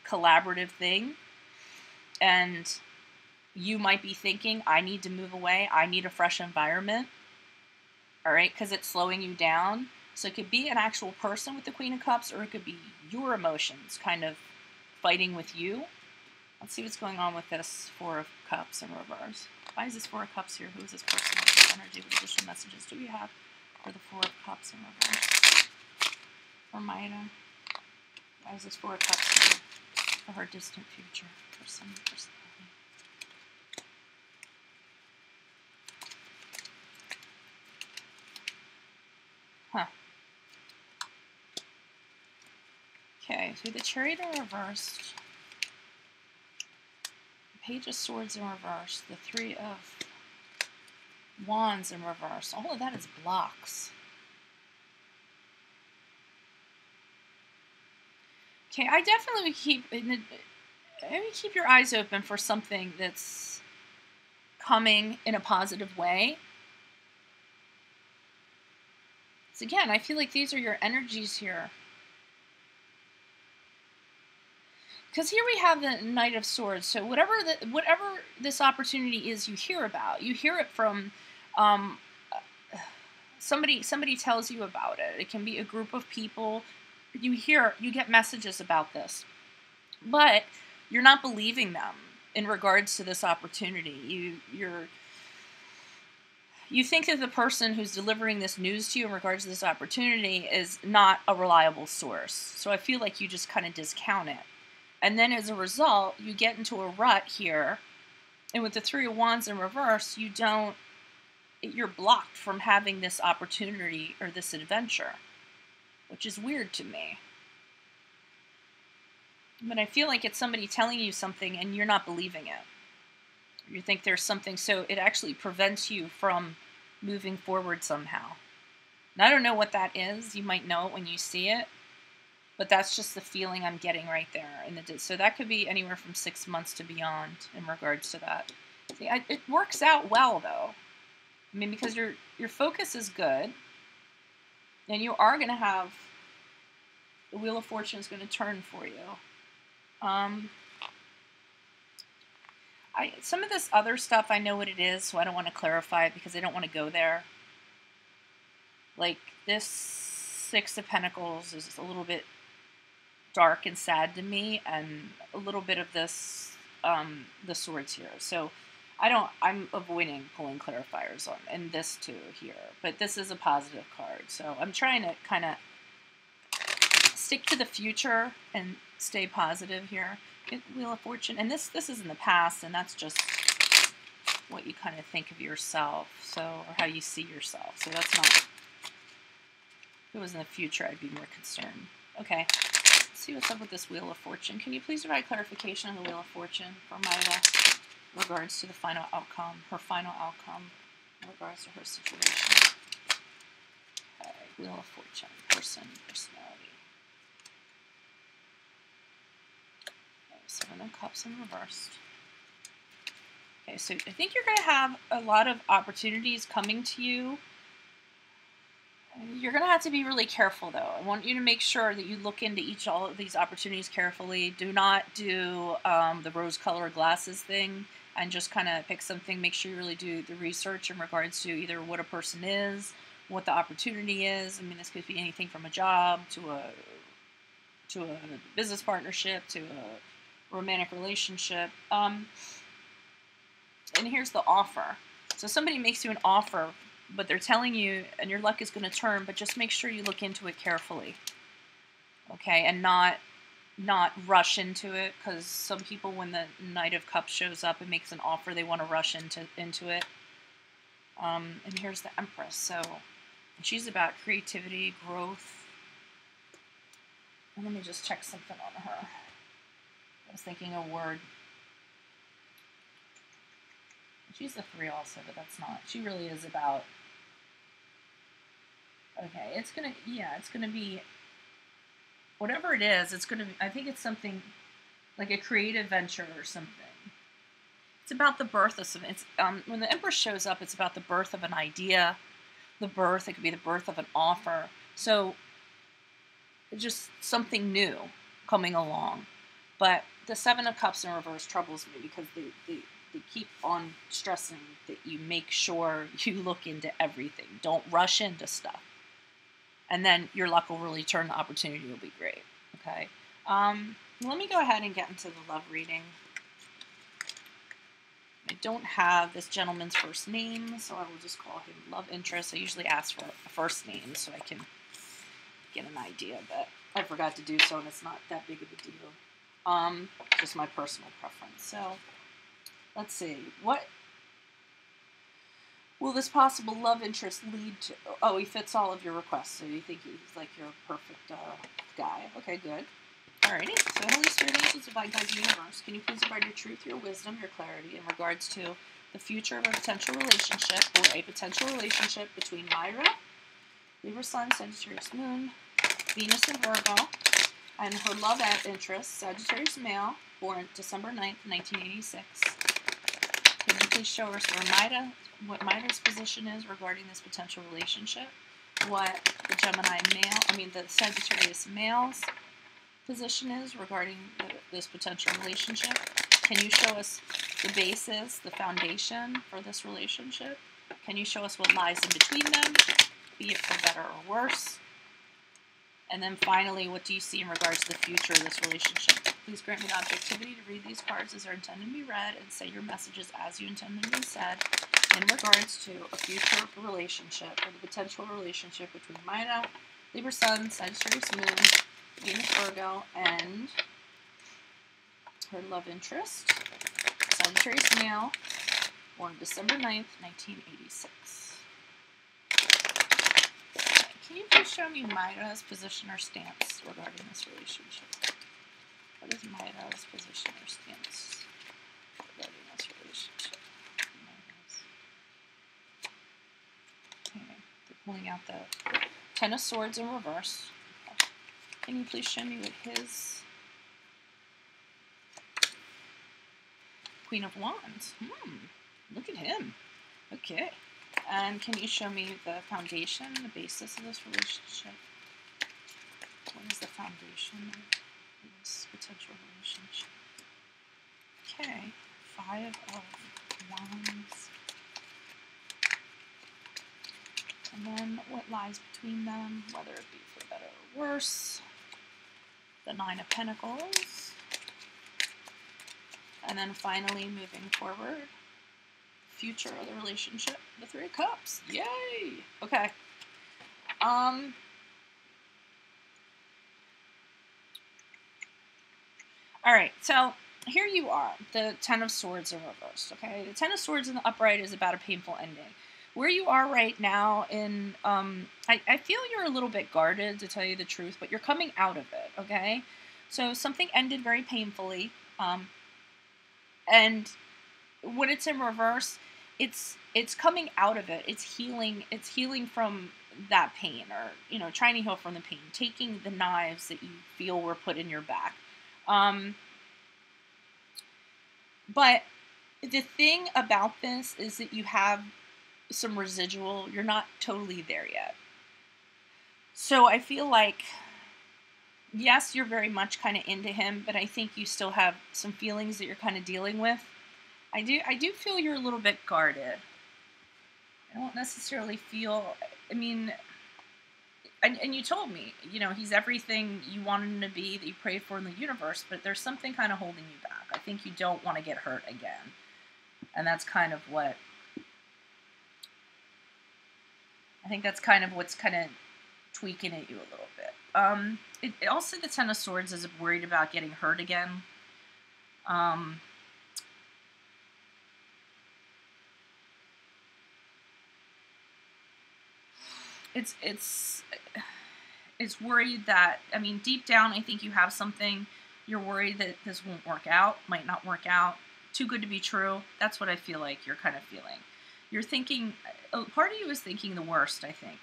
collaborative thing. And you might be thinking, I need to move away. I need a fresh environment. All right, because it's slowing you down. So it could be an actual person with the Queen of Cups, or it could be your emotions kind of fighting with you. Let's see what's going on with this Four of Cups in reverse. Why is this Four of Cups here? Who is this person? What this energy? What additional messages do we have for the Four of Cups in reverse? For Mayra. Why is this Four of Cups here for her distant future? For some person. Huh. Okay, so the Chariot in reverse, the Page of Swords in reverse, the Three of Wands in reverse. All of that is blocks. Okay, I definitely would keep your eyes open for something that's coming in a positive way. So again, I feel like these are your energies here. Because here we have the Knight of Swords. So whatever this opportunity is you hear about, you hear it from somebody tells you about it. It can be a group of people. You get messages about this. But you're not believing them in regards to this opportunity. You think that the person who's delivering this news to you in regards to this opportunity is not a reliable source. So I feel like you just kind of discount it. And then as a result, you get into a rut here. And with the Three of Wands in reverse, you're blocked from having this opportunity or this adventure, which is weird to me. But I feel like it's somebody telling you something and you're not believing it. You think there's something, so it actually prevents you from moving forward somehow. And I don't know what that is. You might know it when you see it. But that's just the feeling I'm getting right there. So that could be anywhere from 6 months to beyond in regards to that. See, it works out well, though. I mean, because your focus is good. And you are going to have... The Wheel of Fortune is going to turn for you. Some of this other stuff, I know what it is, so I don't want to clarify it because I don't want to go there. Like, this Six of Pentacles is a little bit dark and sad to me, and a little bit of this, the Swords here. So I'm avoiding pulling clarifiers on, and this too here. But this is a positive card, so I'm trying to kind of stick to the future and stay positive here. Wheel of Fortune, and this is in the past, and that's just what you kind of think of yourself, so, or how you see yourself. So that's not, if it was in the future, I'd be more concerned. Okay, let's see what's up with this Wheel of Fortune. Can you please provide clarification on the Wheel of Fortune for Mayra in regards to the final outcome, her final outcome in regards to her situation? Okay, Wheel of Fortune, person, personality. Seven of Cups in reversed. Okay, so I think you're going to have a lot of opportunities coming to you. You're going to have to be really careful, though. I want you to make sure that you look into all of these opportunities carefully. Do not do the rose-colored glasses thing and just kind of pick something. Make sure you really do the research in regards to either what a person is, what the opportunity is. I mean, this could be anything from a job to a business partnership to a romantic relationship. And here's the offer. So somebody makes you an offer, but they're telling you, and your luck is going to turn, but just make sure you look into it carefully. Okay, and not rush into it, because some people, when the Knight of Cups shows up and makes an offer, they want to rush into it. And here's the Empress. So she's about creativity, growth. And let me just check something on her. I was thinking a word. She's the 3 also, but that's not. She really is about. Okay, it's gonna be whatever it is. It's gonna be. I think it's something like a creative venture or something. It's about the birth of something. It's when the Empress shows up, it's about the birth of an idea. It could be the birth of an offer. So it's just something new coming along. But the Seven of Cups in reverse troubles me because they keep on stressing that you make sure you look into everything. Don't rush into stuff. And then your luck will really turn. The opportunity will be great. Okay. Let me go ahead and get into the love reading. I don't have this gentleman's first name, so I will just call him love interest. I usually ask for a first name so I can get an idea, but I forgot to do so, and it's not that big of a deal. Just my personal preference. So let's see. What will this possible love interest lead to? Oh, he fits all of your requests, so you think he's like your perfect guy. Okay, good. Alrighty. So Holy Spirit, angels, divine guides, universe, can you please provide your truth, your wisdom, your clarity in regards to the future of a potential relationship or a potential relationship between Mayra, Libra Sun, Sagittarius Moon, Venus and Virgo, and her love interest, Sagittarius male, born December 9th, 1986. Can you please show us what Mayra's position is regarding this potential relationship? What the Sagittarius male's position is regarding this potential relationship? Can you show us the basis, the foundation for this relationship? Can you show us what lies in between them, be it for better or worse? And then finally, what do you see in regards to the future of this relationship? Please grant me the objectivity to read these cards as they're intended to be read and say your messages as you intend them to be said in regards to a future relationship or the potential relationship between Mayra, Libra Sun, Sagittarius Moon, Venus Virgo, and her love interest, Sagittarius male, born December 9th, 1986. Can you please show me Mayra's position or stance regarding this relationship? What is Mayra's position or stance regarding this relationship? Okay, they're pulling out the Ten of Swords in reverse. Okay. Can you please show me what his Queen of Wands? Look at him. Okay. And can you show me the foundation, the basis of this relationship? What is the foundation of this potential relationship? Okay. Five of Wands. And then what lies between them, whether it be for better or worse. The Nine of Pentacles. And then finally moving forward, future of the relationship, the Three of Cups. Yay! Okay. All right, so here you are, the Ten of Swords in reverse, okay? The Ten of Swords in the upright is about a painful ending. Where you are right now in, I feel you're a little bit guarded, to tell you the truth, but you're coming out of it, okay? So something ended very painfully, and when it's in reverse, it's coming out of it. It's healing from that pain, or, you know, trying to heal from the pain, taking the knives that you feel were put in your back. But the thing about this is that you have some residual. You're not totally there yet. So I feel like, yes, you're very much kind of into him, but I think you still have some feelings that you're kind of dealing with. I do feel you're a little bit guarded. I don't necessarily feel, I mean, and you told me, you know, he's everything you wanted him to be, that you prayed for in the universe, but there's something kind of holding you back. I think you don't want to get hurt again. And that's kind of what, I think that's kind of what's kind of tweaking at you a little bit. Also, the Ten of Swords is worried about getting hurt again. It's worried that, I mean, deep down, I think you have something. You're worried that this won't work out, might not work out. Too good to be true. That's what I feel like you're kind of feeling. You're thinking, part of you is thinking the worst, I think.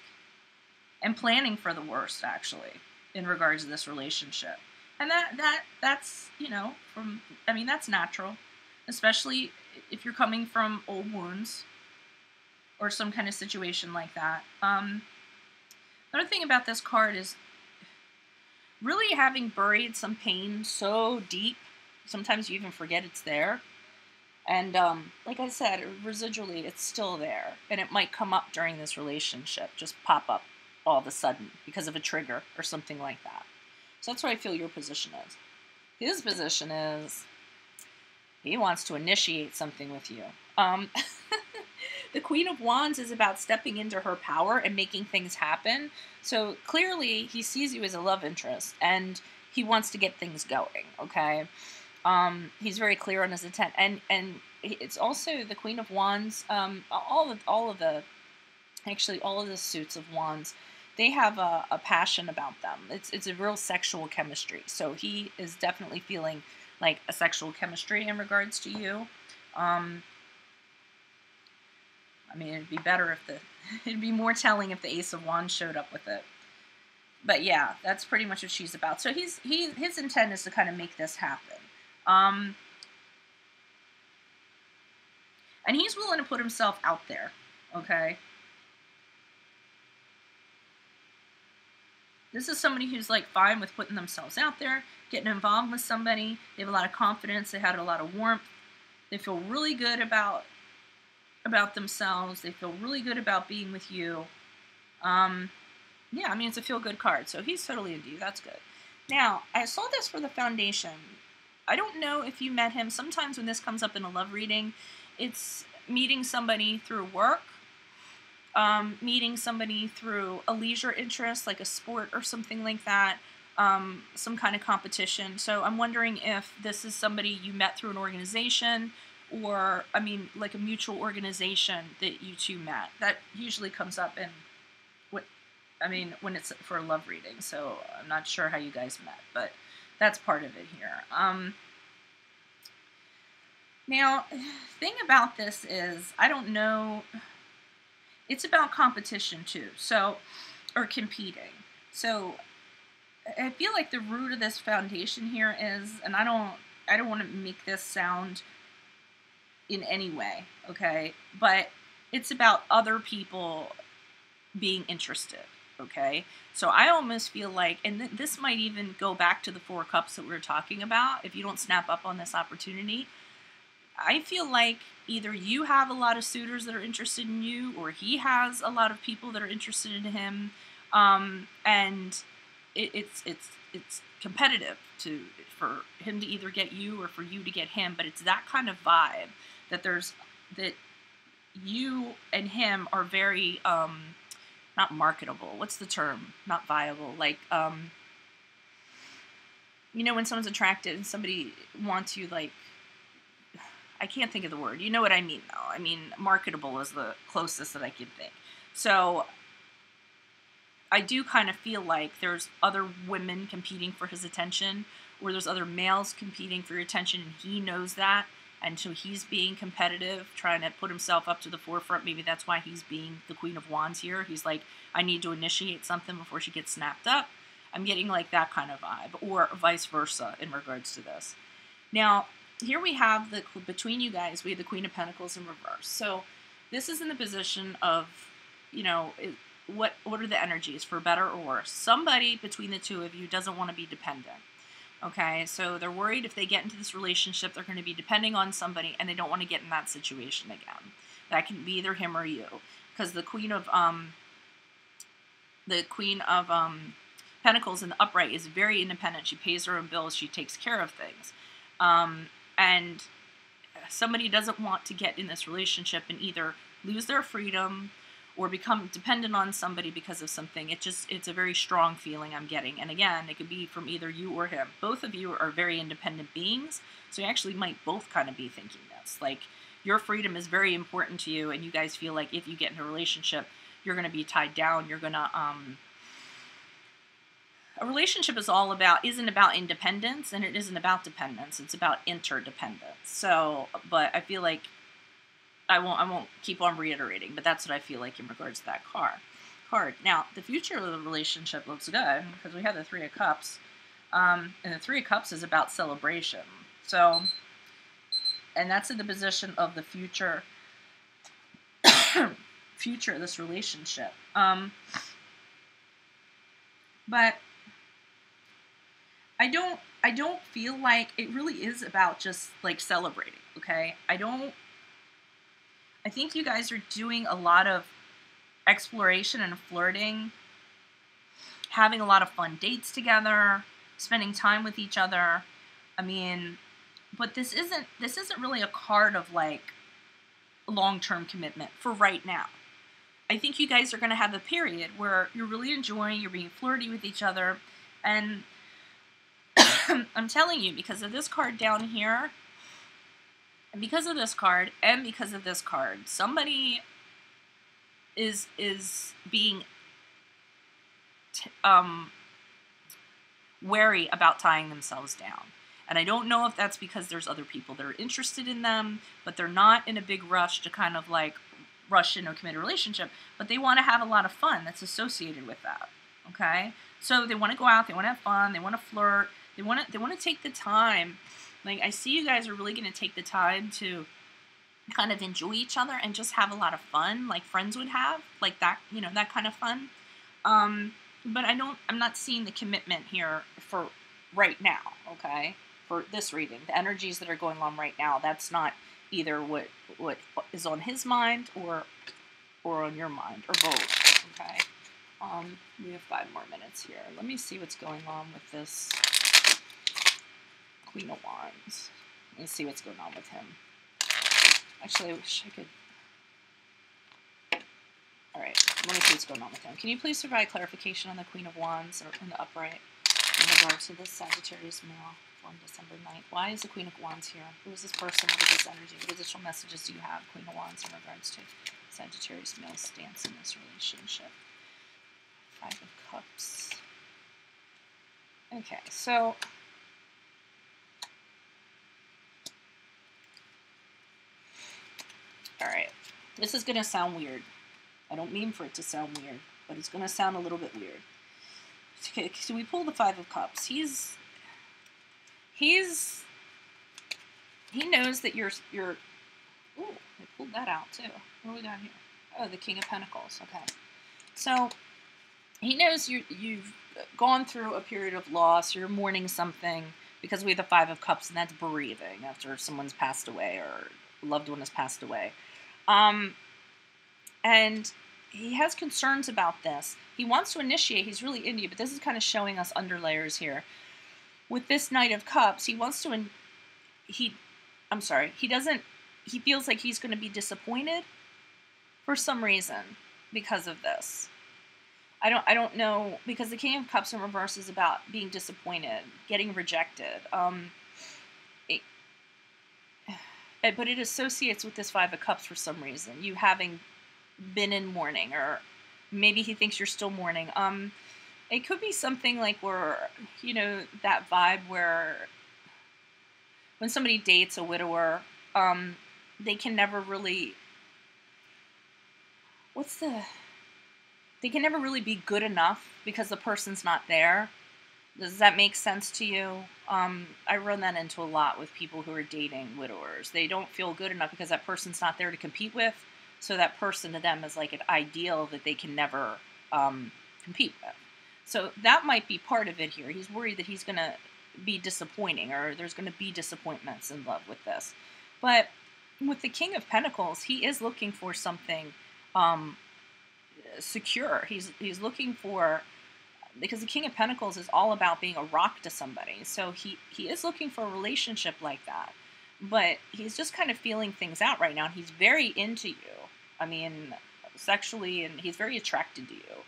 And planning for the worst, actually, in regards to this relationship. And that's, you know, that's natural. Especially if you're coming from old wounds or some kind of situation like that. Another thing about this card is really having buried some pain so deep, sometimes you even forget it's there. And like I said, residually, it's still there. And it might come up during this relationship, just pop up all of a sudden because of a trigger or something like that. So that's what I feel your position is. His position is he wants to initiate something with you. The Queen of Wands is about stepping into her power and making things happen. So clearly he sees you as a love interest and he wants to get things going, okay? He's very clear on his intent. And it's also the Queen of Wands, all of the suits of Wands, they have a passion about them. It's a real sexual chemistry. So he is definitely feeling like a sexual chemistry in regards to you. I mean, it'd be better if it'd be more telling if the Ace of Wands showed up with it. But yeah, that's pretty much what she's about. So his intent is to kind of make this happen. And he's willing to put himself out there, okay? This is somebody who's like fine with putting themselves out there, getting involved with somebody. They have a lot of confidence. They had a lot of warmth. They feel really good about themselves. They feel really good about being with you. Yeah, I mean, it's a feel-good card, so he's totally into you. That's good. Now, I saw this for the foundation. I don't know if you met him. Sometimes when this comes up in a love reading, it's meeting somebody through work, meeting somebody through a leisure interest, like a sport or something like that, some kind of competition. So I'm wondering if this is somebody you met through an organization, or, I mean, like a mutual organization that you two met. That usually comes up in when it's for a love reading, so I'm not sure how you guys met, but that's part of it here. Now, thing about this is, I don't know, it's about competition too, so, or competing. So, I feel like the root of this foundation here is, and I don't want to make this sound in any way, okay, but it's about other people being interested. Okay, so I almost feel like, and this might even go back to the Four of Cups that we were talking about, if you don't snap up on this opportunity, I feel like either you have a lot of suitors that are interested in you, or he has a lot of people that are interested in him, and it's competitive for him to either get you or for you to get him. But it's that kind of vibe that you and him are very not marketable. What's the term? Not viable. Like when someone's attractive and somebody wants you, like, I can't think of the word. You know what I mean, though. I mean, marketable is the closest that I can think. So I do kind of feel like there's other women competing for his attention, or there's other males competing for your attention, and he knows that. And so he's being competitive, trying to put himself up to the forefront. Maybe that's why he's being the Queen of Wands here. He's like, I need to initiate something before she gets snapped up. I'm getting like that kind of vibe, or vice versa in regards to this. Now, here we have between you guys, we have the Queen of Pentacles in reverse. So this is in the position of, what are the energies, for better or worse? Somebody between the two of you doesn't want to be dependent. Okay, so they're worried if they get into this relationship, they're going to be depending on somebody, and they don't want to get in that situation again. That can be either him or you, because the Queen of Pentacles in the upright is very independent. She pays her own bills. She takes care of things. And somebody doesn't want to get in this relationship and either lose their freedom or become dependent on somebody because of something. It's a very strong feeling I'm getting. And again, it could be from either you or him. Both of you are very independent beings, so you actually might both kind of be thinking this. Like, your freedom is very important to you, and you guys feel like if you get in a relationship, you're going to be tied down. You're going to... A relationship isn't about independence, and it isn't about dependence. It's about interdependence. So, but I feel like I won't keep on reiterating, but that's what I feel like in regards to that card. Now, the future of the relationship looks good because we have the Three of Cups, and the Three of Cups is about celebration. So, and that's in the position of the future of this relationship. But I don't feel like it really is about just like celebrating, okay? I think you guys are doing a lot of exploration and flirting, having a lot of fun dates together, spending time with each other. I mean, but this isn't really a card of like long-term commitment for right now. I think you guys are going to have a period where you're really enjoying, you're being flirty with each other, and I'm telling you, because of this card down here, and because of this card, and because of this card, somebody is being wary about tying themselves down. And I don't know if that's because there's other people that are interested in them, but they're not in a big rush to kind of like rush into a committed relationship, but they want to have a lot of fun that's associated with that. Okay? So they want to go out, they want to have fun, they want to flirt, they want to take the time. Like, I see you guys are really going to take the time to kind of enjoy each other and just have a lot of fun, like friends would have, like that, that kind of fun. But I'm not seeing the commitment here for right now, okay? For this reading, the energies that are going on right now, that's not either what is on his mind or on your mind, or both, okay? We have 5 more minutes here. Let me see what's going on with this Queen of Wands. Let me see what's going on with him. Actually, I wish I could... Alright, let me see what's going on with him. Can you please provide clarification on the Queen of Wands or in the upright in regards to this Sagittarius male on December 9th? Why is the Queen of Wands here? Who is this person? What is this energy? What additional messages do you have, Queen of Wands, in regards to Sagittarius male stance in this relationship? 5 of Cups. Okay, so... Alright, this is going to sound weird. I don't mean for it to sound weird, but it's going to sound a little bit weird. Okay, so we pull the 5 of Cups. He knows that you're, ooh, I pulled that out too. What do we got here? Oh, the King of Pentacles, okay. So, he knows you've gone through a period of loss, you're mourning something, because we have the Five of Cups, and that's bereaving after someone's passed away or a loved one has passed away. And he has concerns about this. He wants to initiate. He's really into you, but this is kind of showing us underlayers here. With this Knight of Cups, he wants to... he feels like he's going to be disappointed for some reason because of this. I don't know, because the King of Cups in reverse is about being disappointed, getting rejected. But it associates with this Five of Cups for some reason. You having been in mourning, or maybe he thinks you're still mourning. It could be something like where, you know, that vibe where when somebody dates a widower, they can never really... They can never really be good enough because the person's not there. Does that make sense to you? I run that into a lot with people who are dating widowers. They don't feel good enough because that person's not there to compete with. So that person to them is like an ideal that they can never compete with. So that might be part of it here. He's worried that he's going to be disappointing, or there's going to be disappointments in love with this. But with the King of Pentacles, he is looking for something secure. He's looking for... because the King of Pentacles is all about being a rock to somebody. So he is looking for a relationship like that. But he's just kind of feeling things out right now. And he's very into you. I mean, sexually, and he's very attracted to you.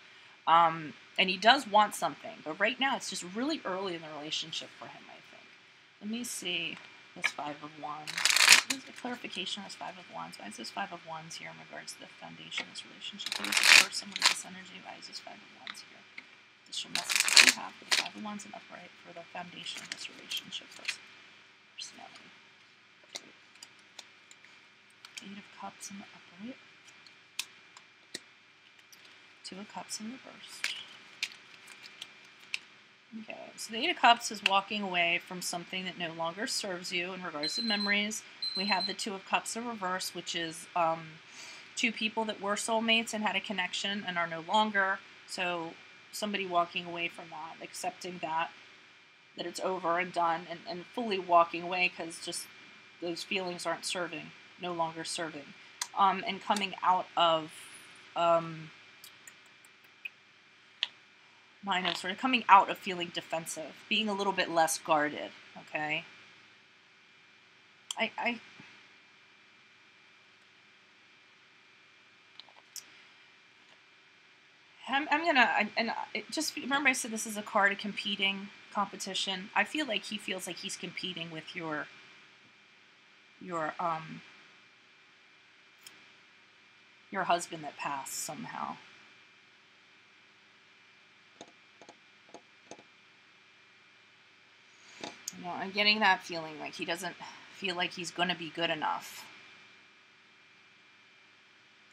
And he does want something. But right now, it's just really early in the relationship for him, I think. Let me see this Five of Wands. What is the clarification of this Five of Wands? Why is this Five of Wands here in regards to the foundation of this relationship? What is this person? What is this energy? Why is this Five of Wands here? Additional message that you have for the Five of Wands and upright for the foundation of this relationship personality. Eight of Cups in the upright. Two of Cups in reverse. Okay, so the Eight of Cups is walking away from something that no longer serves you in regards to memories. We have the Two of Cups in reverse, which is two people that were soulmates and had a connection and are no longer. So somebody walking away from that, accepting that it's over and done, and fully walking away because just those feelings aren't serving, no longer serving. And coming out of... Nine of Swords, coming out of feeling defensive, being a little bit less guarded, okay? Just remember I said this is a card of competing, competition. I feel like he feels like he's competing with your husband that passed somehow. You know, I'm getting that feeling like he doesn't feel like he's going to be good enough.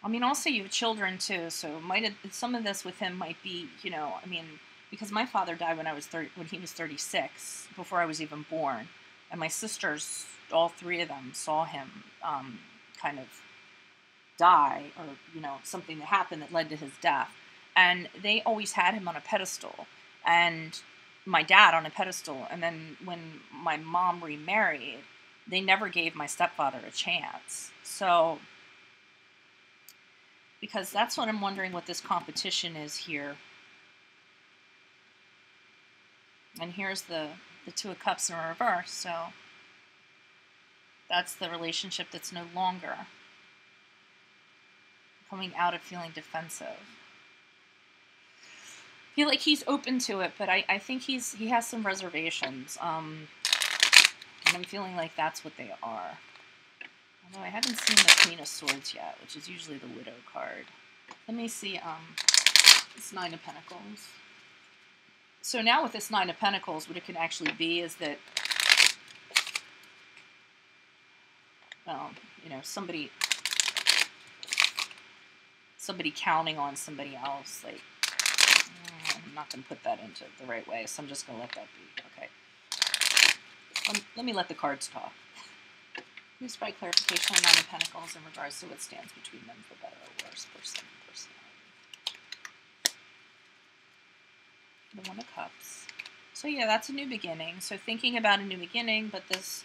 I mean, also you have children too, so some of this with him might be, you know, I mean, because my father died when he was 36, before I was even born, and my sisters, all three of them, saw him kind of die, or, you know, something that happened that led to his death, and they always had him on a pedestal, and my dad on a pedestal, and then when my mom remarried, they never gave my stepfather a chance. So, because that's what I'm wondering what this competition is here. And here's the Two of Cups in reverse, so that's the relationship that's no longer coming out of feeling defensive. I feel like he's open to it, but I think he has some reservations. And I'm feeling like that's what they are. Although I haven't seen the Queen of Swords yet, which is usually the Widow card. Let me see this Nine of Pentacles. So now with this Nine of Pentacles, what it can actually be is that, well, you know, somebody counting on somebody else, like, I'm not going to put that into the right way, so I'm just going to let that be. Okay. Let me let the cards talk. Please provide clarification on Nine of Pentacles in regards to what stands between them for better or worse personality. The One of Cups. So yeah, that's a new beginning. So thinking about a new beginning, but this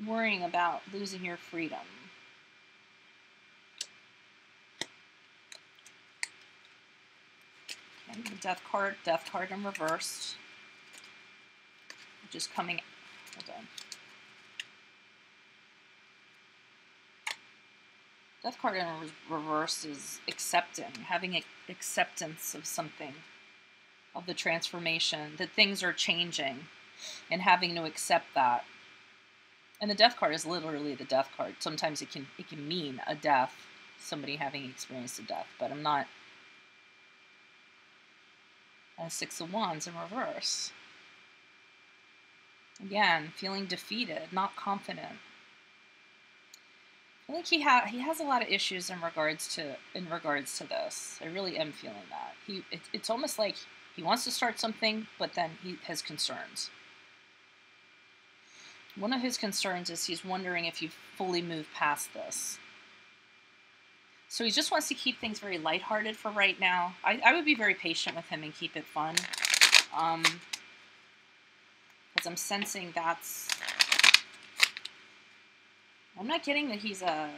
worrying about losing your freedom. Okay, the Death card in reversed. Just coming, hold on. Death card in reverse is accepting, having acceptance of something, of the transformation, that things are changing, and having to accept that. And the Death card is literally the Death card. Sometimes it can mean a death, somebody having experienced a death, but I'm not. And 6 of Wands in reverse. Again, feeling defeated, not confident. I think he has a lot of issues in regards to this. I really am feeling that. It's almost like he wants to start something, but then he has concerns. One of his concerns is he's wondering if you've fully moved past this. So he just wants to keep things very lighthearted for right now. I would be very patient with him and keep it fun. Because I'm sensing that's... I'm not getting that he's like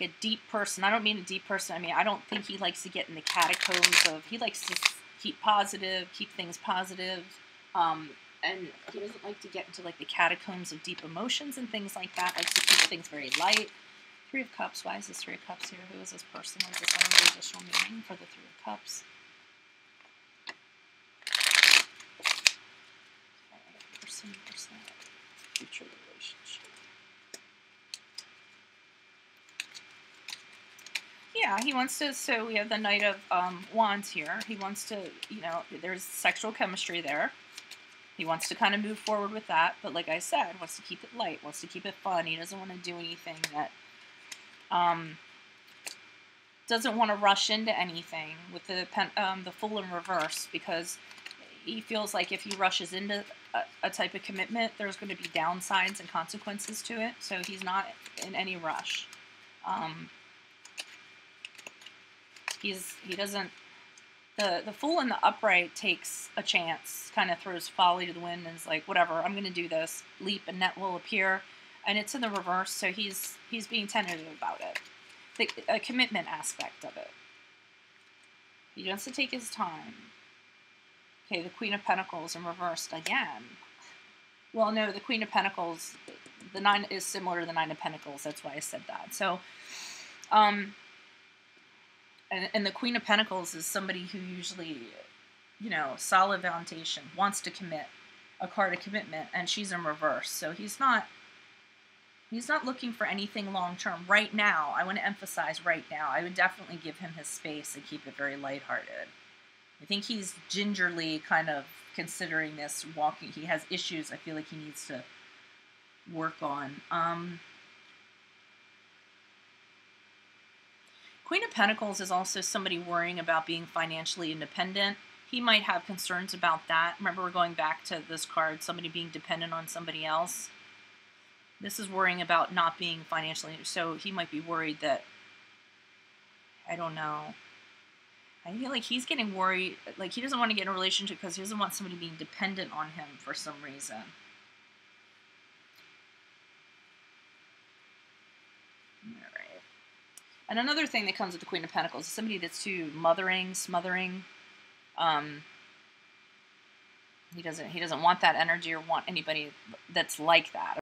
a deep person. I don't mean a deep person. I mean, I don't think he likes to get in the catacombs of... He likes to keep positive, keep things positive. And he doesn't like to get into like the catacombs of deep emotions and things like that. Likes to keep things very light. 3 of Cups. Why is this 3 of Cups here? Who is this person? What is this under additional meaning for the 3 of Cups? Okay, person, future relationship. Yeah, he wants to, so we have the Knight of Wands here. He wants to, you know, there's sexual chemistry there. He wants to kind of move forward with that, but like I said, wants to keep it light, wants to keep it fun. He doesn't want to do anything that, doesn't want to rush into anything with the Fool in reverse, because he feels like if he rushes into a type of commitment, there's going to be downsides and consequences to it, so he's not in any rush. He doesn't... The Fool in the upright takes a chance, kind of throws folly to the wind and is like, whatever, I'm going to do this. Leap and net will appear. And it's in the reverse, so he's being tentative about it. A commitment aspect of it. He wants to take his time. Okay, the Queen of Pentacles in reversed again. Well, no, the Queen of Pentacles, the 9 is similar to the 9 of Pentacles. That's why I said that. So, and the Queen of Pentacles is somebody who usually, you know, solid foundation, wants to commit, a card of commitment, and she's in reverse. So he's not looking for anything long-term right now. I want to emphasize right now. I would definitely give him his space and keep it very lighthearted. I think he's gingerly kind of considering this, walking. He has issues I feel like he needs to work on. Queen of Pentacles is also somebody worrying about being financially independent. He might have concerns about that. Remember, we're going back to this card, somebody being dependent on somebody else. This is worrying about not being financially, so he might be worried that, I don't know. I feel like he's getting worried, like he doesn't want to get in a relationship because he doesn't want somebody being dependent on him for some reason. Alright. And another thing that comes with the Queen of Pentacles is somebody that's too mothering, smothering. He doesn't want that energy or want anybody that's like that.